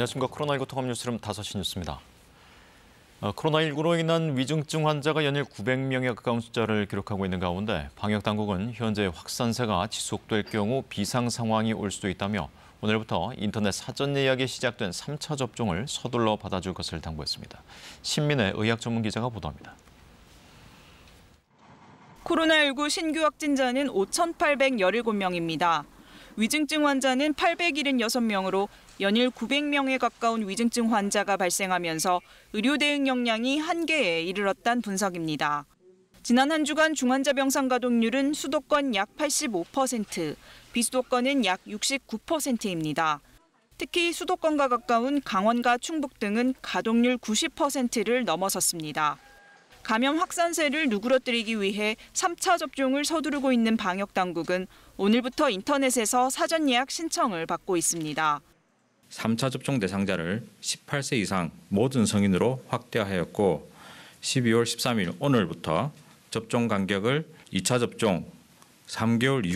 안녕하십니까. 코로나19 통합 뉴스룸 5시 뉴스입니다. 코로나19로 인한 위중증 환자가 연일 900명에 가까운 숫자를 기록하고 있는 가운데 방역당국은 현재 확산세가 지속될 경우 비상 상황이 올 수도 있다며 오늘부터 인터넷 사전 예약이 시작된 3차 접종을 서둘러 받아줄 것을 당부했습니다. 신민의 의학 전문 기자가 보도합니다. 코로나19 신규 확진자는 5,817명입니다. 위중증 환자는 876명으로 연일 900명에 가까운 위중증 환자가 발생하면서 의료 대응 역량이 한계에 이르렀다는 분석입니다. 지난 한 주간 중환자 병상 가동률은 수도권 약 85%, 비수도권은 약 69%입니다. 특히 수도권과 가까운 강원과 충북 등은 가동률 90%를 넘어섰습니다. 감염 확산세를 누그러뜨리기 위해 3차 접종을 서두르고 있는 방역당국은 오늘부터 인터넷에서 사전 예약 신청을 받고 있습니다. 3차 접종 대상자를 18세 이상 모든 성인으로 확대하였고 12월 13일 오늘부터 접종 간격을 2차 접종 3개월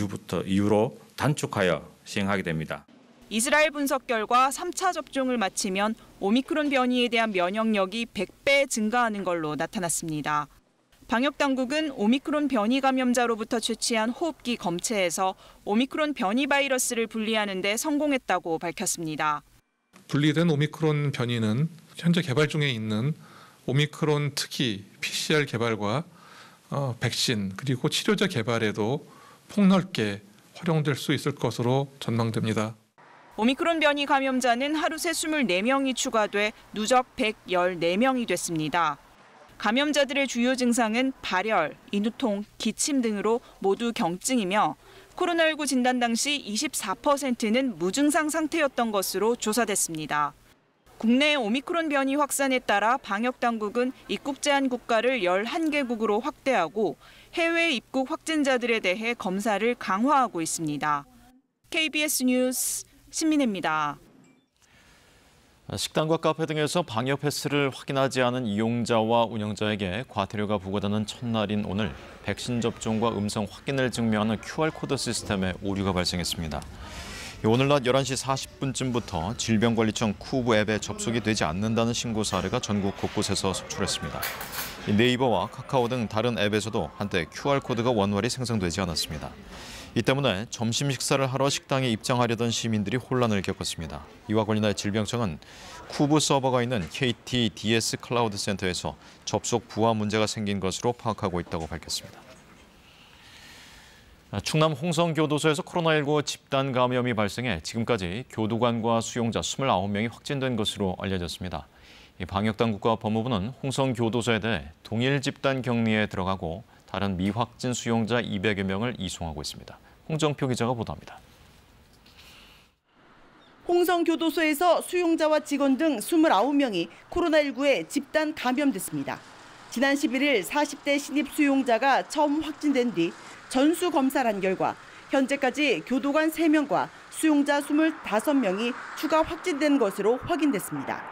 이후로 단축하여 시행하게 됩니다. 이스라엘 분석 결과 3차 접종을 마치면 오미크론 변이에 대한 면역력이 100배 증가하는 걸로 나타났습니다. 방역당국은 오미크론 변이 감염자로부터 채취한 호흡기 검체에서 오미크론 변이 바이러스를 분리하는 데 성공했다고 밝혔습니다. 분리된 오미크론 변이는 현재 개발 중에 있는 오미크론 특이 PCR 개발과 백신 그리고 치료제 개발에도 폭넓게 활용될 수 있을 것으로 전망됩니다. 오미크론 변이 감염자는 하루 새 24명이 추가돼 누적 114명이 됐습니다. 감염자들의 주요 증상은 발열, 인후통, 기침 등으로 모두 경증이며 코로나19 진단 당시 24%는 무증상 상태였던 것으로 조사됐습니다. 국내 오미크론 변이 확산에 따라 방역당국은 입국 제한 국가를 11개국으로 확대하고 해외 입국 확진자들에 대해 검사를 강화하고 있습니다. KBS 뉴스 신민혜입니다. 식당과 카페 등에서 방역 패스를 확인하지 않은 이용자와 운영자에게 과태료가 부과되는 첫날인 오늘 백신 접종과 음성 확인을 증명하는 QR코드 시스템에 오류가 발생했습니다. 오늘 낮 11시 40분쯤부터 질병관리청 쿠브 앱에 접속이 되지 않는다는 신고 사례가 전국 곳곳에서 속출했습니다. 네이버와 카카오 등 다른 앱에서도 한때 QR코드가 원활히 생성되지 않았습니다. 이 때문에 점심 식사를 하러 식당에 입장하려던 시민들이 혼란을 겪었습니다. 이와 관련해 질병청은 쿠브 서버가 있는 KT DS 클라우드 센터에서 접속 부하 문제가 생긴 것으로 파악하고 있다고 밝혔습니다. 충남 홍성교도소에서 코로나19 집단 감염이 발생해 지금까지 교도관과 수용자 29명이 확진된 것으로 알려졌습니다. 방역당국과 법무부는 홍성교도소에 대해 동일 집단 격리에 들어가고 다른 미확진 수용자 200여 명을 이송하고 있습니다. 홍정표 기자가 보도합니다. 홍성교도소에서 수용자와 직원 등 29명이 코로나19에 집단 감염됐습니다. 지난 11일 40대 신입 수용자가 처음 확진된 뒤 전수 검사를 한 결과 현재까지 교도관 3명과 수용자 25명이 추가 확진된 것으로 확인됐습니다.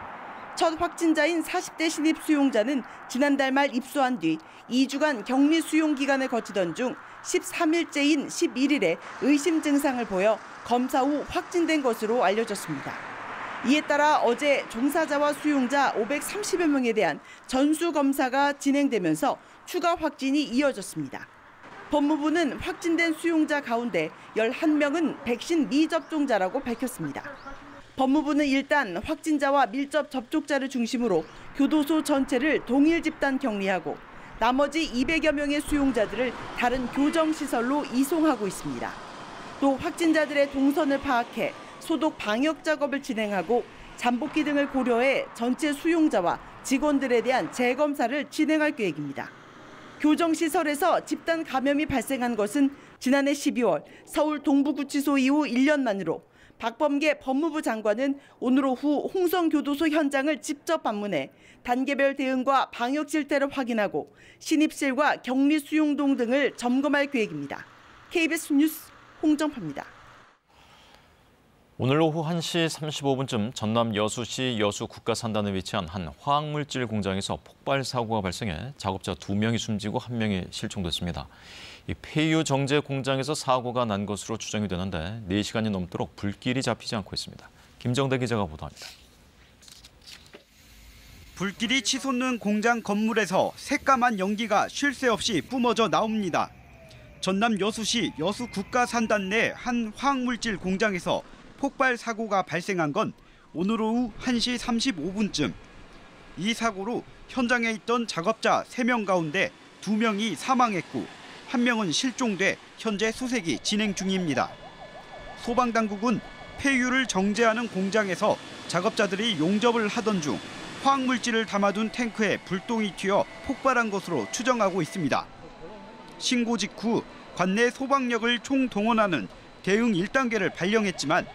첫 확진자인 40대 신입 수용자는 지난달 말 입소한 뒤 2주간 격리 수용 기간을 거치던 중 13일째인 11일에 의심 증상을 보여 검사 후 확진된 것으로 알려졌습니다. 이에 따라 어제 종사자와 수용자 530여 명에 대한 전수 검사가 진행되면서 추가 확진이 이어졌습니다. 법무부는 확진된 수용자 가운데 11명은 백신 미접종자라고 밝혔습니다. 법무부는 일단 확진자와 밀접 접촉자를 중심으로 교도소 전체를 동일 집단 격리하고 나머지 200여 명의 수용자들을 다른 교정시설로 이송하고 있습니다. 또 확진자들의 동선을 파악해 소독 방역 작업을 진행하고 잠복기 등을 고려해 전체 수용자와 직원들에 대한 재검사를 진행할 계획입니다. 교정시설에서 집단 감염이 발생한 것은 지난해 12월 서울 동부구치소 이후 1년 만으로 박범계 법무부 장관은 오늘 오후 홍성교도소 현장을 직접 방문해 단계별 대응과 방역 실태를 확인하고 신입실과 격리 수용동 등을 점검할 계획입니다. KBS 뉴스 홍정파입니다. 오늘 오후 1시 35분쯤 전남 여수시 여수국가산단에 위치한 한 화학물질 공장에서 폭발 사고가 발생해 작업자 2명이 숨지고 1명이 실종됐습니다. 이 폐유 정제 공장에서 사고가 난 것으로 추정이 되는데 4시간이 넘도록 불길이 잡히지 않고 있습니다. 김정대 기자가 보도합니다. 불길이 치솟는 공장 건물에서 새까만 연기가 쉴 새 없이 뿜어져 나옵니다. 전남 여수시 여수국가산단 내 한 화학물질 공장에서 폭발 사고가 발생한 건 오늘 오후 1시 35분쯤. 이 사고로 현장에 있던 작업자 3명 가운데 2명이 사망했고 1명은 실종돼 현재 수색이 진행 중입니다. 소방당국은 폐유를 정제하는 공장에서 작업자들이 용접을 하던 중 화학물질을 담아둔 탱크에 불똥이 튀어 폭발한 것으로 추정하고 있습니다. 신고 직후 관내 소방력을 총동원하는 대응 1단계를 발령했지만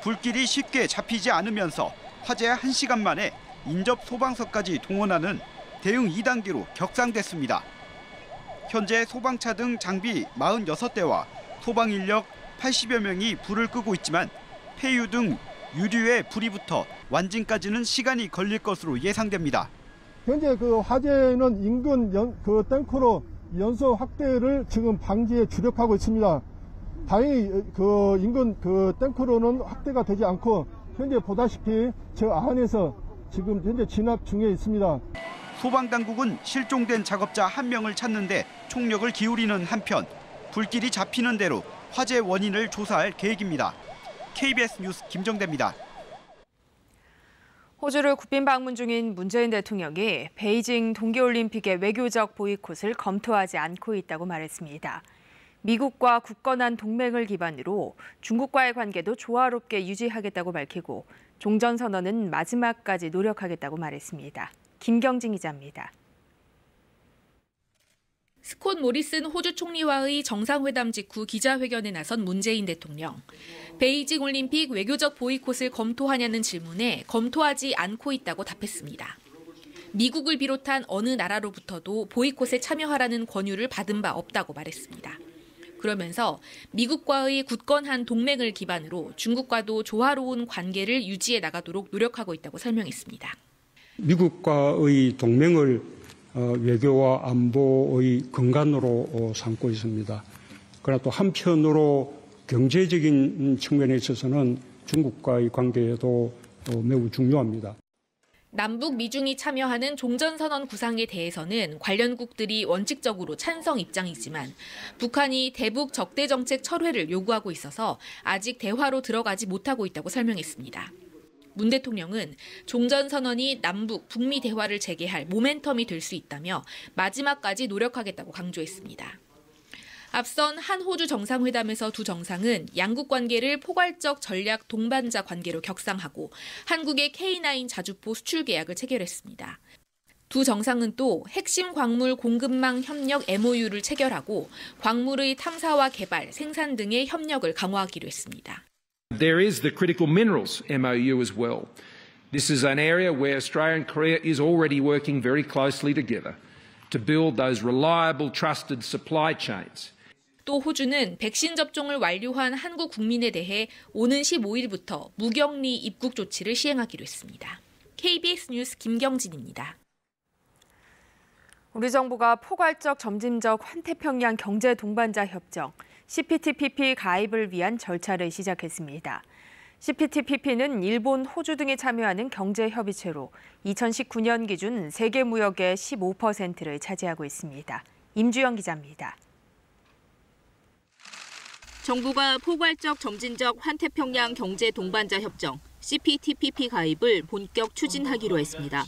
불길이 쉽게 잡히지 않으면서 화재 1시간 만에 인접 소방서까지 동원하는 대응 2단계로 격상됐습니다. 현재 소방차 등 장비 46대와 소방 인력 80여 명이 불을 끄고 있지만 폐유 등 유류에 불이 붙어 완진까지는 시간이 걸릴 것으로 예상됩니다. 현재 그 화재는 인근 탱크로 연소 확대를 지금 방지에 주력하고 있습니다. 다행히 그 인근 탱크로는 확대가 되지 않고 현재 보다시피 저 안에서 지금 현재 진압 중에 있습니다. 소방당국은 실종된 작업자 1명을 찾는데 총력을 기울이는 한편 불길이 잡히는 대로 화재 원인을 조사할 계획입니다. KBS 뉴스 김정대입니다. 호주를 국빈 방문 중인 문재인 대통령이 베이징 동계올림픽의 외교적 보이콧을 검토하지 않고 있다고 말했습니다. 미국과 굳건한 동맹을 기반으로 중국과의 관계도 조화롭게 유지하겠다고 밝히고 종전선언은 마지막까지 노력하겠다고 말했습니다. 김경진 기자입니다. 스콧 모리슨 호주 총리와의 정상회담 직후 기자회견에 나선 문재인 대통령. 베이징 올림픽 외교적 보이콧을 검토하냐는 질문에 검토하지 않고 있다고 답했습니다. 미국을 비롯한 어느 나라로부터도 보이콧에 참여하라는 권유를 받은 바 없다고 말했습니다. 그러면서 미국과의 굳건한 동맹을 기반으로 중국과도 조화로운 관계를 유지해 나가도록 노력하고 있다고 설명했습니다. 미국과의 동맹을 외교와 안보의 근간으로 삼고 있습니다. 그러나 또 한편으로 경제적인 측면에 있어서는 중국과의 관계도 매우 중요합니다. 남북 미중이 참여하는 종전선언 구상에 대해서는 관련국들이 원칙적으로 찬성 입장이지만 북한이 대북 적대 정책 철회를 요구하고 있어서 아직 대화로 들어가지 못하고 있다고 설명했습니다. 문 대통령은 종전선언이 남북, 북미 대화를 재개할 모멘텀이 될 수 있다며 마지막까지 노력하겠다고 강조했습니다. 앞선 한호주 정상회담에서 두 정상은 양국 관계를 포괄적 전략 동반자 관계로 격상하고 한국의 K9 자주포 수출 계약을 체결했습니다. 두 정상은 또 핵심 광물 공급망 협력 MOU를 체결하고 광물의 탐사와 개발, 생산 등의 협력을 강화하기로 했습니다. There is the critical minerals MOU as well. This is an area where Australia and Korea is already working very closely together to build those reliable, trusted supply chains. 또 호주는 백신 접종을 완료한 한국 국민에 대해 오는 15일부터 무격리 입국 조치를 시행하기로 했습니다. KBS 뉴스 김경진입니다. 우리 정부가 포괄적 점진적 환태평양 경제 동반자 협정 CPTPP 가입을 위한 절차를 시작했습니다. CPTPP는 일본, 호주 등이 참여하는 경제협의체로 2019년 기준 세계 무역의 15%를 차지하고 있습니다. 임주영 기자입니다. 정부가 포괄적 점진적 환태평양 경제 동반자 협정 CPTPP 가입을 본격 추진하기로 했습니다.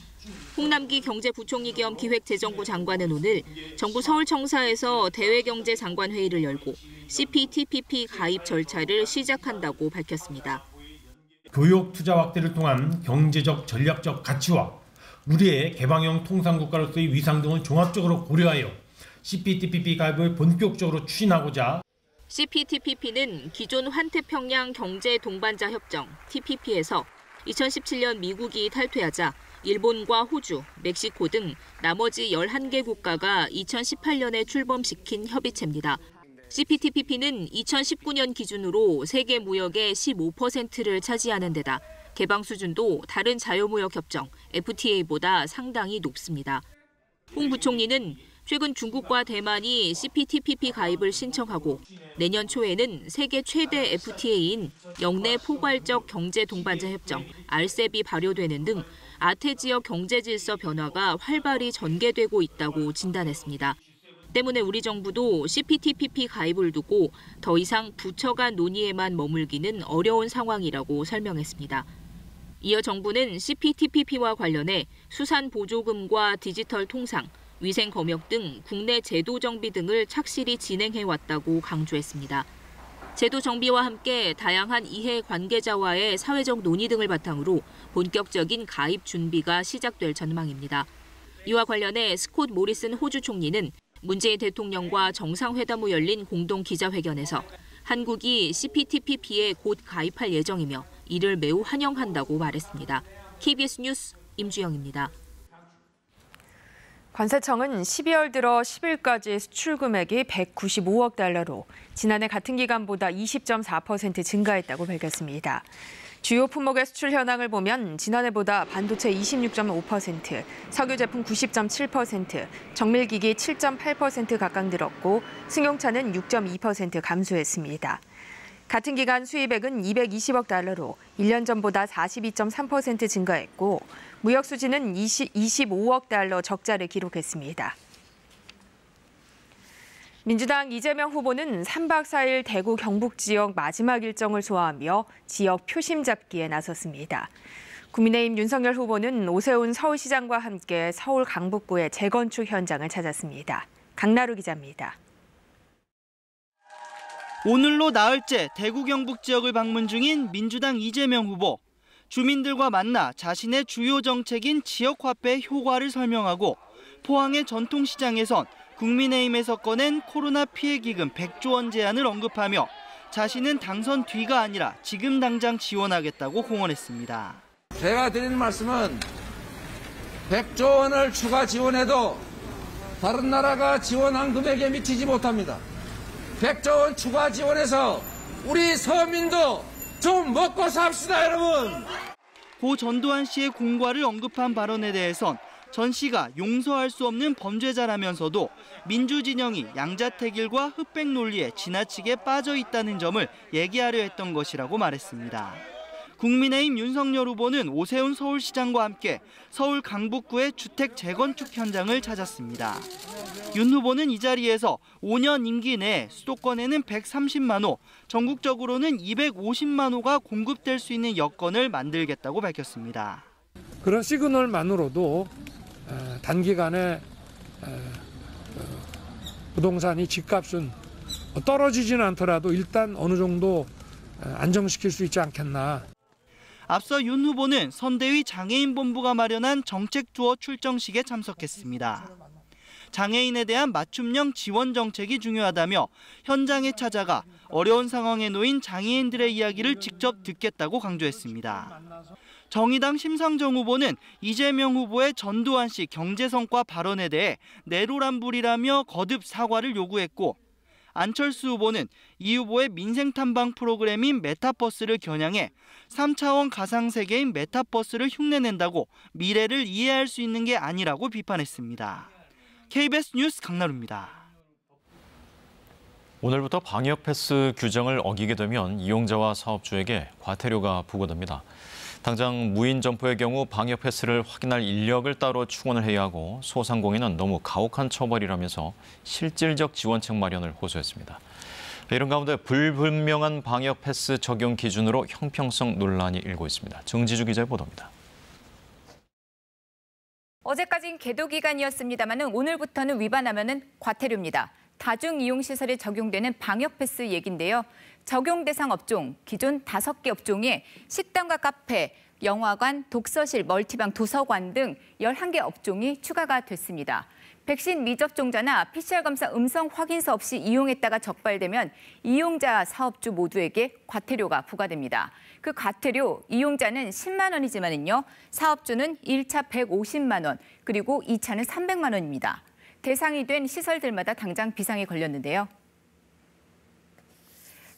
홍남기 경제부총리 겸 기획재정부 장관은 오늘 정부 서울청사에서 대외경제장관회의를 열고 CPTPP 가입 절차를 시작한다고 밝혔습니다. 교육 투자 확대를 통한 경제적 전략적 가치와 우리의 개방형 통상국가로서의 위상 등을 종합적으로 고려하여 CPTPP 가입을 본격적으로 추진하고자 CPTPP는 기존 환태평양 경제 동반자 협정 TPP에서 2017년 미국이 탈퇴하자 일본과 호주, 멕시코 등 나머지 11개 국가가 2018년에 출범시킨 협의체입니다. CPTPP는 2019년 기준으로 세계 무역의 15%를 차지하는 데다 개방 수준도 다른 자유무역협정 FTA보다 상당히 높습니다. 홍 부총리는 최근 중국과 대만이 CPTPP 가입을 신청하고 내년 초에는 세계 최대 FTA인 영내 포괄적 경제 동반자 협정 RCEP이 발효되는 등 아태 지역 경제 질서 변화가 활발히 전개되고 있다고 진단했습니다. 때문에 우리 정부도 CPTPP 가입을 두고 더 이상 부처 간 논의에만 머물기는 어려운 상황이라고 설명했습니다. 이어 정부는 CPTPP와 관련해 수산 보조금과 디지털 통상, 위생 검역 등 국내 제도 정비 등을 착실히 진행해왔다고 강조했습니다. 제도 정비와 함께 다양한 이해 관계자와의 사회적 논의 등을 바탕으로 본격적인 가입 준비가 시작될 전망입니다. 이와 관련해 스콧 모리슨 호주 총리는 문재인 대통령과 정상회담 후 열린 공동 기자회견에서 한국이 CPTPP에 곧 가입할 예정이며 이를 매우 환영한다고 말했습니다. KBS 뉴스 임주영입니다. 관세청은 12월 들어 10일까지 수출 금액이 195억 달러로 지난해 같은 기간보다 20.4% 증가했다고 밝혔습니다. 주요 품목의 수출 현황을 보면 지난해보다 반도체 26.5%, 석유 제품 90.7%, 정밀기기 7.8% 각각 늘었고 승용차는 6.2% 감소했습니다. 같은 기간 수입액은 220억 달러로 1년 전보다 42.3% 증가했고 무역 수지는 25억 달러 적자를 기록했습니다. 민주당 이재명 후보는 3박 4일 대구 경북 지역 마지막 일정을 소화하며 지역 표심 잡기에 나섰습니다. 국민의힘 윤석열 후보는 오세훈 서울시장과 함께 서울 강북구의 재건축 현장을 찾았습니다. 강나루 기자입니다. 오늘로 나흘째 대구 경북 지역을 방문 중인 민주당 이재명 후보. 주민들과 만나 자신의 주요 정책인 지역화폐 효과를 설명하고 포항의 전통시장에선 국민의힘에서 꺼낸 코로나 피해기금 100조 원 제안을 언급하며 자신은 당선 뒤가 아니라 지금 당장 지원하겠다고 공언했습니다. 제가 드리는 말씀은 100조 원을 추가 지원해도 다른 나라가 지원한 금액에 미치지 못합니다. 100조 원 추가 지원해서 우리 서민도 좀 먹고 삽시다, 여러분. 고 전두환 씨의 공과를 언급한 발언에 대해선 전 씨가 용서할 수 없는 범죄자라면서도 민주진영이 양자택일과 흑백 논리에 지나치게 빠져 있다는 점을 얘기하려 했던 것이라고 말했습니다. 국민의힘 윤석열 후보는 오세훈 서울시장과 함께 서울 강북구의 주택 재건축 현장을 찾았습니다. 윤 후보는 이 자리에서 5년 임기 내에 수도권에는 130만 호, 전국적으로는 250만 호가 공급될 수 있는 여건을 만들겠다고 밝혔습니다. 그런 시그널만으로도 단기간에 부동산이 집값은 떨어지지는 않더라도 일단 어느 정도 안정시킬 수 있지 않겠나. 앞서 윤 후보는 선대위 장애인본부가 마련한 정책투어 출정식에 참석했습니다. 장애인에 대한 맞춤형 지원 정책이 중요하다며 현장에 찾아가 어려운 상황에 놓인 장애인들의 이야기를 직접 듣겠다고 강조했습니다. 정의당 심상정 후보는 이재명 후보의 전두환 씨 경제성과 발언에 대해 내로남불이라며 거듭 사과를 요구했고 안철수 후보는 이 후보의 민생 탐방 프로그램인 메타버스를 겨냥해 3차원 가상세계인 메타버스를 흉내낸다고 미래를 이해할 수 있는 게 아니라고 비판했습니다. KBS 뉴스 강나루입니다. 오늘부터 방역 패스 규정을 어기게 되면 이용자와 사업주에게 과태료가 부과됩니다. 당장 무인 점포의 경우 방역 패스를 확인할 인력을 따로 충원을 해야 하고 소상공인은 너무 가혹한 처벌이라면서 실질적 지원책 마련을 호소했습니다. 이런 가운데 불분명한 방역 패스 적용 기준으로 형평성 논란이 일고 있습니다. 정지주 기자의 보도입니다. 어제까지는 계도 기간이었습니다만 오늘부터는 위반하면 과태료입니다. 다중이용시설에 적용되는 방역 패스 얘긴데요. 적용 대상 업종, 기존 5개 업종에 식당과 카페, 영화관, 독서실, 멀티방, 도서관 등 11개 업종이 추가가 됐습니다. 백신 미접종자나 PCR 검사 음성 확인서 없이 이용했다가 적발되면 이용자, 사업주 모두에게 과태료가 부과됩니다. 그 과태료, 이용자는 10만 원이지만요. 사업주는 1차 150만 원, 그리고 2차는 300만 원입니다. 대상이 된 시설들마다 당장 비상이 걸렸는데요.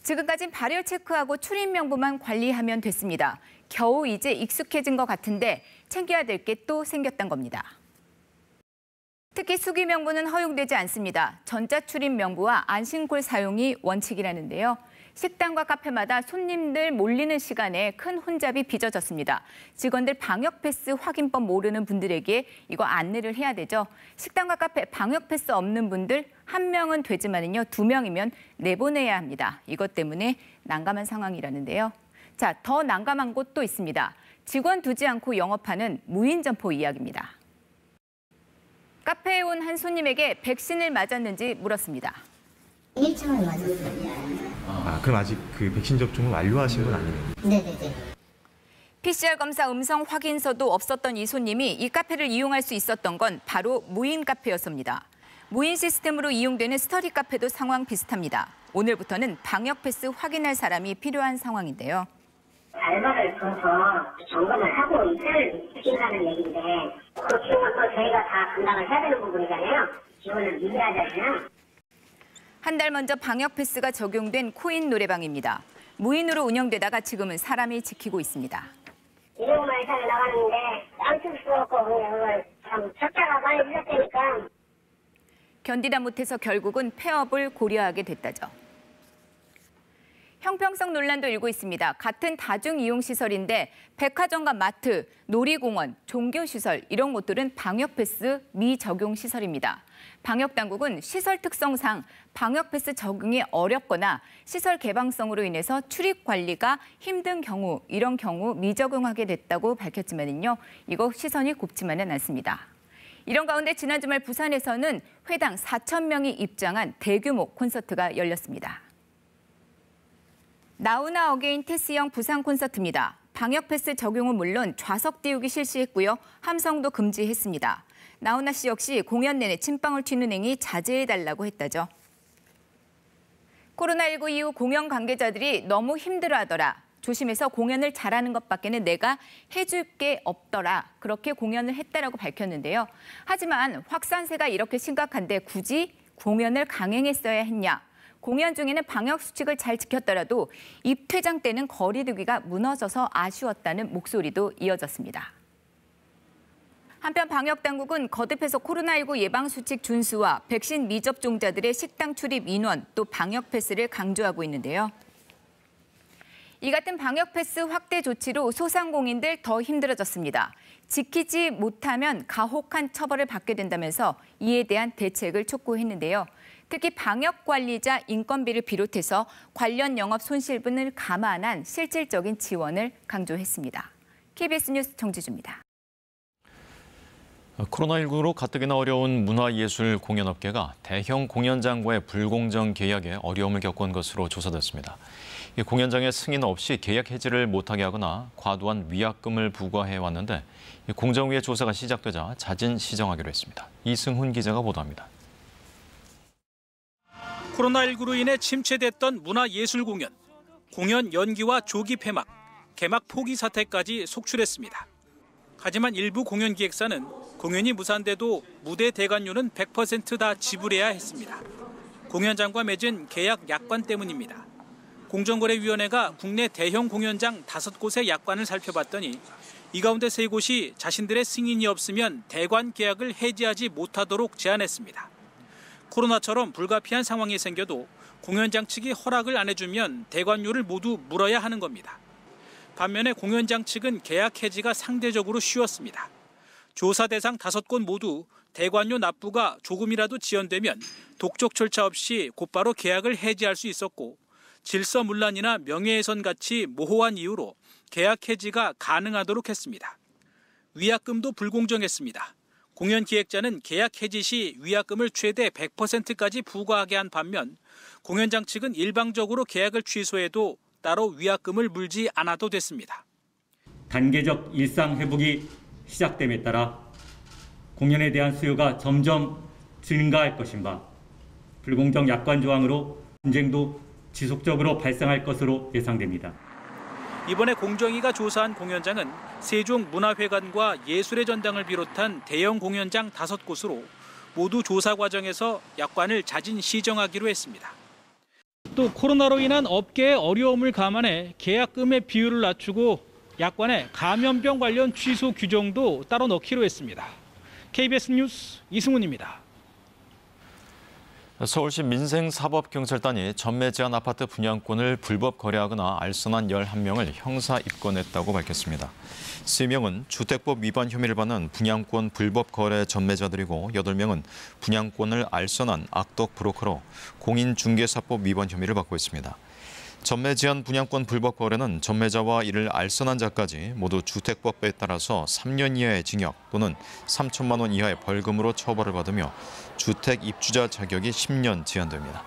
지금까진 발열 체크하고 출입 명부만 관리하면 됐습니다. 겨우 이제 익숙해진 것 같은데 챙겨야 될 게 또 생겼단 겁니다. 특히 수기 명부는 허용되지 않습니다. 전자출입 명부와 안심콜 사용이 원칙이라는데요. 식당과 카페마다 손님들 몰리는 시간에 큰 혼잡이 빚어졌습니다. 직원들 방역 패스 확인법 모르는 분들에게 이거 안내를 해야 되죠. 식당과 카페 방역 패스 없는 분들 1명은 되지만은요 2명이면 내보내야 합니다. 이것 때문에 난감한 상황이라는데요. 자, 더 난감한 곳도 있습니다. 직원 두지 않고 영업하는 무인 점포 이야기입니다. 카페에 온 한 손님에게 백신을 맞았는지 물었습니다. 1차는 맞았어요. 그럼 아직 그 백신 접종을 완료하신 건 아니네요? 네네네. PCR 검사 음성 확인서도 없었던 이 손님이 이 카페를 이용할 수 있었던 건 바로 무인 카페였습니다. 무인 시스템으로 이용되는 스터디 카페도 상황 비슷합니다. 오늘부터는 방역 패스 확인할 사람이 필요한 상황인데요. 알바를 줘서 점검을 하고 입사를 시킨다는 얘기인데 그 비용은 또 저희가 다 감당을 해야 되는 부분이잖아요. 지원을 미리 하잖아요. 한 달 먼저 방역 패스가 적용된 코인 노래방입니다. 무인으로 운영되다가 지금은 사람이 지키고 있습니다. 200만 이상이 나가는데 안 쓸 수 없고 그걸 참 적자가 많이 비쌌다니까. 견디다 못해서 결국은 폐업을 고려하게 됐다죠. 형평성 논란도 일고 있습니다. 같은 다중이용시설인데 백화점과 마트, 놀이공원, 종교시설 이런 곳들은 방역 패스 미적용 시설입니다. 방역당국은 시설 특성상 방역 패스 적용이 어렵거나 시설 개방성으로 인해서 출입 관리가 힘든 경우, 이런 경우 미적용하게 됐다고 밝혔지만요. 이거 시선이 곱지만은 않습니다. 이런 가운데 지난 주말 부산에서는 회당 4,000명이 입장한 대규모 콘서트가 열렸습니다. 나우나 어게인 테스형 부산 콘서트입니다. 방역 패스 적용은 물론 좌석 띄우기 실시했고요. 함성도 금지했습니다. 나우나 씨 역시 공연 내내 침방울 튀는 행위 자제해달라고 했다죠. 코로나19 이후 공연 관계자들이 너무 힘들어하더라. 조심해서 공연을 잘하는 것밖에는 내가 해줄 게 없더라. 그렇게 공연을 했다라고 밝혔는데요. 하지만 확산세가 이렇게 심각한데 굳이 공연을 강행했어야 했냐. 공연 중에는 방역 수칙을 잘 지켰더라도 입퇴장 때는 거리 두기가 무너져서 아쉬웠다는 목소리도 이어졌습니다. 한편 방역당국은 거듭해서 코로나19 예방수칙 준수와 백신 미접종자들의 식당 출입 인원 또 방역 패스를 강조하고 있는데요. 이 같은 방역 패스 확대 조치로 소상공인들 더 힘들어졌습니다. 지키지 못하면 가혹한 처벌을 받게 된다면서 이에 대한 대책을 촉구했는데요. 특히 방역관리자 인건비를 비롯해서 관련 영업 손실분을 감안한 실질적인 지원을 강조했습니다. KBS 뉴스 정지주입니다. 코로나19로 가뜩이나 어려운 문화예술 공연업계가 대형 공연장과의 불공정 계약에 어려움을 겪은 것으로 조사됐습니다. 공연장의 승인 없이 계약 해지를 못하게 하거나 과도한 위약금을 부과해왔는데 공정위의 조사가 시작되자 자진 시정하기로 했습니다. 이승훈 기자가 보도합니다. 코로나19로 인해 침체됐던 문화예술 공연, 공연 연기와 조기 폐막, 개막 포기 사태까지 속출했습니다. 하지만 일부 공연 기획사는 공연이 무산돼도 무대 대관료는 100% 다 지불해야 했습니다. 공연장과 맺은 계약 약관 때문입니다. 공정거래위원회가 국내 대형 공연장 5곳의 약관을 살펴봤더니 이 가운데 3곳이 자신들의 승인이 없으면 대관 계약을 해지하지 못하도록 제한했습니다. 코로나처럼 불가피한 상황이 생겨도 공연장 측이 허락을 안 해주면 대관료를 모두 물어야 하는 겁니다. 반면에 공연장 측은 계약 해지가 상대적으로 쉬웠습니다. 조사 대상 5곳 모두 대관료 납부가 조금이라도 지연되면 독촉 절차 없이 곧바로 계약을 해지할 수 있었고 질서문란이나 명예훼손 같이 모호한 이유로 계약 해지가 가능하도록 했습니다. 위약금도 불공정했습니다. 공연 기획자는 계약 해지 시 위약금을 최대 100%까지 부과하게 한 반면 공연장 측은 일방적으로 계약을 취소해도 따로 위약금을 물지 않아도 됐습니다. 단계적 일상 회복이 시작됨에 따라 공연에 대한 수요가 점점 증가할 것인 바 불공정 약관 조항으로 분쟁도 지속적으로 발생할 것으로 예상됩니다. 이번에 공정위가 조사한 공연장은 세종문화회관과 예술의 전당을 비롯한 대형 공연장 5곳으로 모두 조사 과정에서 약관을 자진 시정하기로 했습니다. 또 코로나로 인한 업계의 어려움을 감안해 계약금의 비율을 낮추고 약관에 감염병 관련 취소 규정도 따로 넣기로 했습니다. KBS 뉴스 이승훈입니다. 서울시 민생사법경찰단이 전매 제한 아파트 분양권을 불법 거래하거나 알선한 11명을 형사 입건했다고 밝혔습니다. 3명은 주택법 위반 혐의를 받는 분양권 불법 거래 전매자들이고 8명은 분양권을 알선한 악덕 브로커로 공인중개사법 위반 혐의를 받고 있습니다. 전매 제한 분양권 불법 거래는 전매자와 이를 알선한 자까지 모두 주택법에 따라서 3년 이하의 징역 또는 3천만 원 이하의 벌금으로 처벌을 받으며 주택 입주자 자격이 10년 제한됩니다.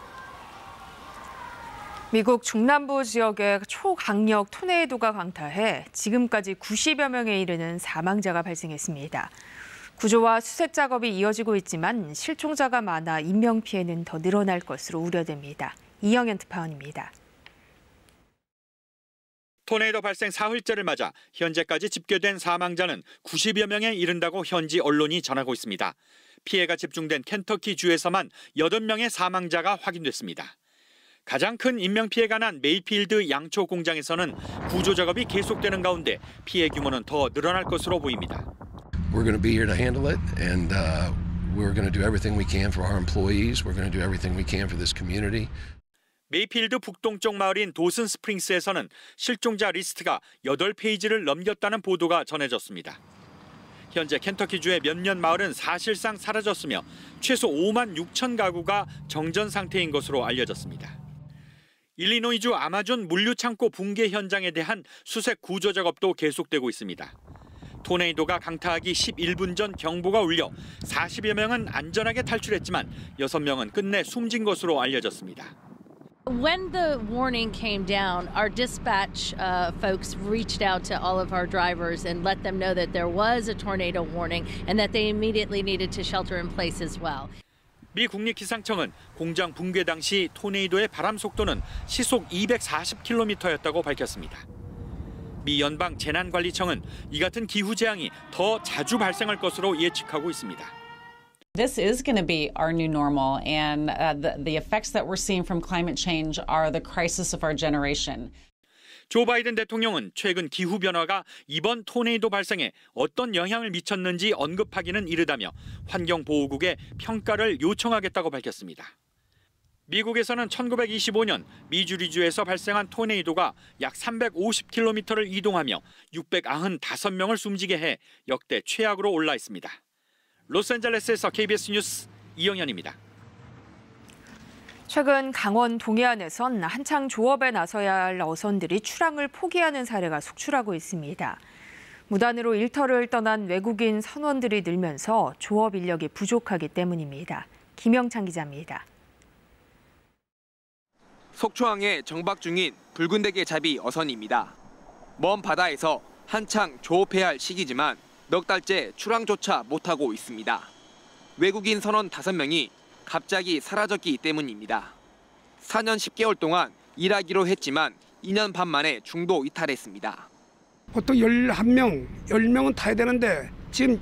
미국 중남부 지역에 초강력 토네이도가 강타해 지금까지 90여 명에 이르는 사망자가 발생했습니다. 구조와 수색 작업이 이어지고 있지만 실종자가 많아 인명피해는 더 늘어날 것으로 우려됩니다. 이영현 특파원입니다. 토네이도 발생 사흘째를 맞아 현재까지 집계된 사망자는 90여 명에 이른다고 현지 언론이 전하고 있습니다. 피해가 집중된 켄터키주에서만 80명의 사망자가 확인됐습니다. 가장 큰 인명피해가 난 메이필드 양초 공장에서는 구조 작업이 계속되는 가운데 피해 규모는 더 늘어날 것으로 보입니다. We're going to be here to handle it, and we're going to do everything we can for our employees. We're going to do everything we can for this community. 메이필드 북동쪽 마을인 도슨 스프링스에서는 실종자 리스트가 8페이지를 넘겼다는 보도가 전해졌습니다. 현재 켄터키주의 몇몇 마을은 사실상 사라졌으며 최소 5만 6천 가구가 정전 상태인 것으로 알려졌습니다. 일리노이주 아마존 물류창고 붕괴 현장에 대한 수색 구조 작업도 계속되고 있습니다. 토네이도가 강타하기 11분 전 경보가 울려 40여 명은 안전하게 탈출했지만 6명은 끝내 숨진 것으로 알려졌습니다. When the warning came down, our dispatch folks reached out to all of our drivers and let them know that there was a tornado warning and that they immediately needed to shelter in place as well. 미 국립기상청은 공장 붕괴 당시 토네이도의 바람 속도는 시속 240km였다고 밝혔습니다. 미 연방 재난관리청은 이 같은 기후 재앙이 더 자주 발생할 것으로 예측하고 있습니다. This is going to be our new normal, and the effects that we're seeing from climate change are the crisis of our generation. 조 바이든 대통령은 최근 기후 변화가 이번 토네이도 발생에 어떤 영향을 미쳤는지 언급하기는 이르다며 환경보호국에 평가를 요청하겠다고 밝혔습니다. 미국에서는 1925년 미주리주에서 발생한 토네이도가 약 350km를 이동하며 695명을 숨지게 해 역대 최악으로 올라 있습니다. 로스앤젤레스에서 KBS 뉴스 이영현입니다. 최근 강원 동해안에선 한창 조업에 나서야 할 어선들이 출항을 포기하는 사례가 속출하고 있습니다. 무단으로 일터를 떠난 외국인 선원들이 늘면서 조업 인력이 부족하기 때문입니다. 김영찬 기자입니다. 속초항에 정박 중인 붉은 대게 잡이 어선입니다. 먼 바다에서 한창 조업해야 할 시기지만 넉 달째 출항조차 못하고 있습니다. 외국인 선원 5명이 갑자기 사라졌기 때문입니다. 4년 10개월 동안 일하기로 했지만 2년 반 만에 중도 이탈했습니다. 보통 11명, 10명은 타야 되는데 지금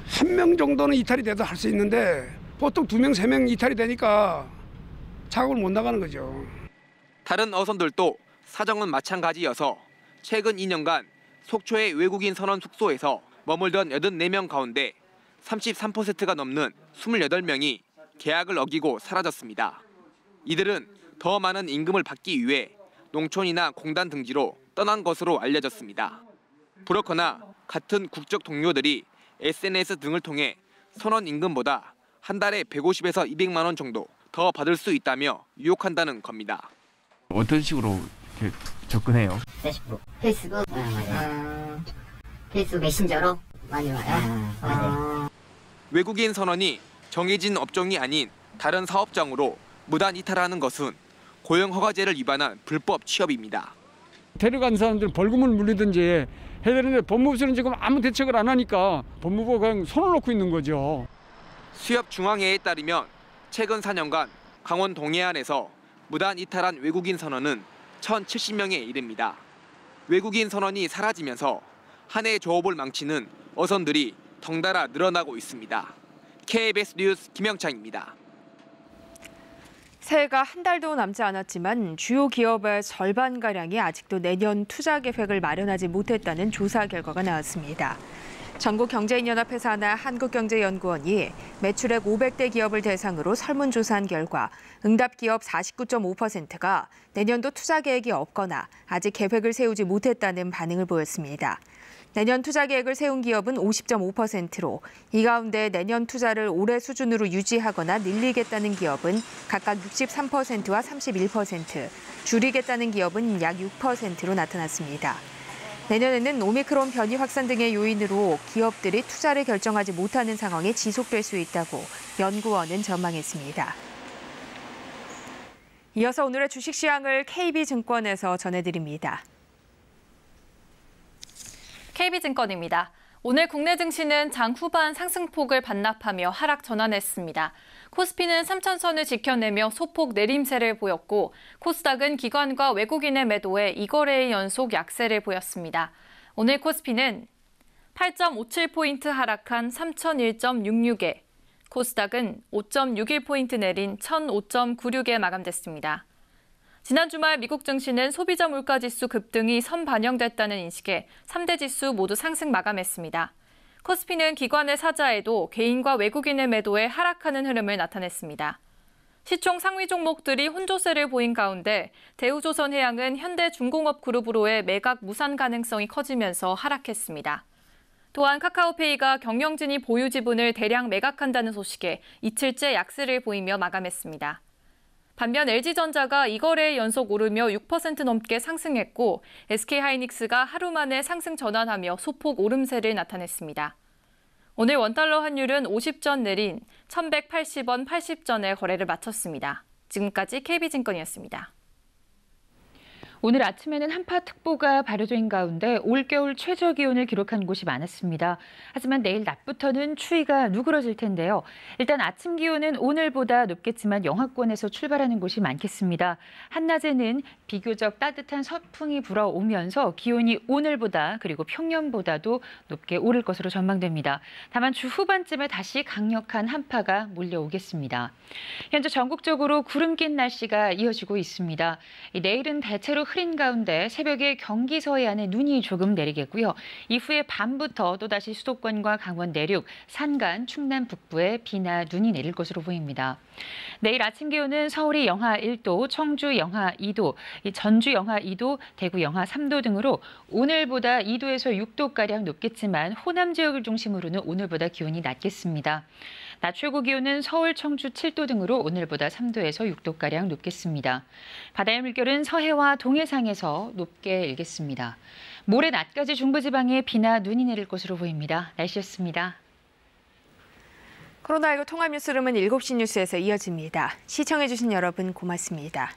1명 정도는 이탈이 돼도 할 수 있는데 보통 2명, 3명 이탈이 되니까 작업을 못 나가는 거죠. 다른 어선들도 사정은 마찬가지여서 최근 2년간 속초의 외국인 선원 숙소에서 머물던 84명 가운데 33%가 넘는 28명이 계약을 어기고 사라졌습니다. 이들은 더 많은 임금을 받기 위해 농촌이나 공단 등지로 떠난 것으로 알려졌습니다. 브로커나 같은 국적 동료들이 SNS 등을 통해 선원 임금보다 한 달에 150에서 200만 원 정도 더 받을 수 있다며 유혹한다는 겁니다. 어떤 식으로 이렇게 접근해요? 페이스북, 페이스북 메신저로 많이 와요. 외국인 선원이 정해진 업종이 아닌 다른 사업장으로 무단 이탈하는 것은 고용허가제를 위반한 불법 취업입니다. 데려간 사람들 벌금을 물리든지 해야 되는데 법무부는 지금 아무 대책을 안 하니까 법무부가 그냥 손을 놓고 있는 거죠. 수협중앙회에 따르면 최근 4년간 강원 동해안에서 무단 이탈한 외국인 선원은 1,070명에 이릅니다. 외국인 선원이 사라지면서 한 해 조업을 망치는 어선들이 덩달아 늘어나고 있습니다. KBS 뉴스 김영창입니다. 새해가 한 달도 남지 않았지만 주요 기업의 절반가량이 아직도 내년 투자 계획을 마련하지 못했다는 조사 결과가 나왔습니다. 전국경제인연합회 산하 한국경제연구원이 매출액 500대 기업을 대상으로 설문조사한 결과 응답 기업 49.5%가 내년도 투자 계획이 없거나 아직 계획을 세우지 못했다는 반응을 보였습니다. 내년 투자 계획을 세운 기업은 50.5%로 이 가운데 내년 투자를 올해 수준으로 유지하거나 늘리겠다는 기업은 각각 63%와 31%, 줄이겠다는 기업은 약 6%로 나타났습니다. 내년에는 오미크론 변이 확산 등의 요인으로 기업들이 투자를 결정하지 못하는 상황이 지속될 수 있다고 연구원은 전망했습니다. 이어서 오늘의 주식시황을 KB증권에서 전해드립니다. KB증권입니다. 오늘 국내 증시는 장 후반 상승폭을 반납하며 하락 전환했습니다. 코스피는 3,000선을 지켜내며 소폭 내림세를 보였고 코스닥은 기관과 외국인의 매도에 2거래일 연속 약세를 보였습니다. 오늘 코스피는 8.57포인트 하락한 3,001.66에, 코스닥은 5.61포인트 내린 1,005.96에 마감됐습니다. 지난 주말 미국 증시는 소비자 물가지수 급등이 선반영됐다는 인식에 3대 지수 모두 상승 마감했습니다. 코스피는 기관의 사자에도 개인과 외국인의 매도에 하락하는 흐름을 나타냈습니다. 시총 상위 종목들이 혼조세를 보인 가운데 대우조선해양은 현대중공업그룹으로의 매각 무산 가능성이 커지면서 하락했습니다. 또한 카카오페이가 경영진이 보유 지분을 대량 매각한다는 소식에 이틀째 약세를 보이며 마감했습니다. 반면 LG전자가 2거래일 연속 오르며 6% 넘게 상승했고 SK하이닉스가 하루 만에 상승 전환하며 소폭 오름세를 나타냈습니다. 오늘 원달러 환율은 50전 내린 1,180원 80전에 거래를 마쳤습니다. 지금까지 KB증권이었습니다. 오늘 아침에는 한파특보가 발효된 가운데 올겨울 최저기온을 기록한 곳이 많았습니다. 하지만 내일 낮부터는 추위가 누그러질 텐데요. 일단 아침 기온은 오늘보다 높겠지만 영하권에서 출발하는 곳이 많겠습니다. 한낮에는 비교적 따뜻한 서풍이 불어오면서 기온이 오늘보다 그리고 평년보다도 높게 오를 것으로 전망됩니다. 다만 주 후반쯤에 다시 강력한 한파가 몰려오겠습니다. 현재 전국적으로 구름 낀 날씨가 이어지고 있습니다. 내일은 대체로 흐린 가운데 새벽에 경기 서해안에 눈이 조금 내리겠고요. 이후에 밤부터 또다시 수도권과 강원 내륙, 산간, 충남 북부에 비나 눈이 내릴 것으로 보입니다. 내일 아침 기온은 서울이 영하 1도, 청주 영하 2도, 전주 영하 2도, 대구 영하 3도 등으로 오늘보다 2도에서 6도가량 높겠지만 호남 지역을 중심으로는 오늘보다 기온이 낮겠습니다. 낮 최고 기온은 서울, 청주 7도 등으로 오늘보다 3도에서 6도가량 높겠습니다. 바다의 물결은 서해와 동해상에서 높게 일겠습니다. 모레 낮까지 중부지방에 비나 눈이 내릴 것으로 보입니다. 날씨였습니다. 코로나19 통합 뉴스룸은 7시 뉴스에서 이어집니다. 시청해주신 여러분 고맙습니다.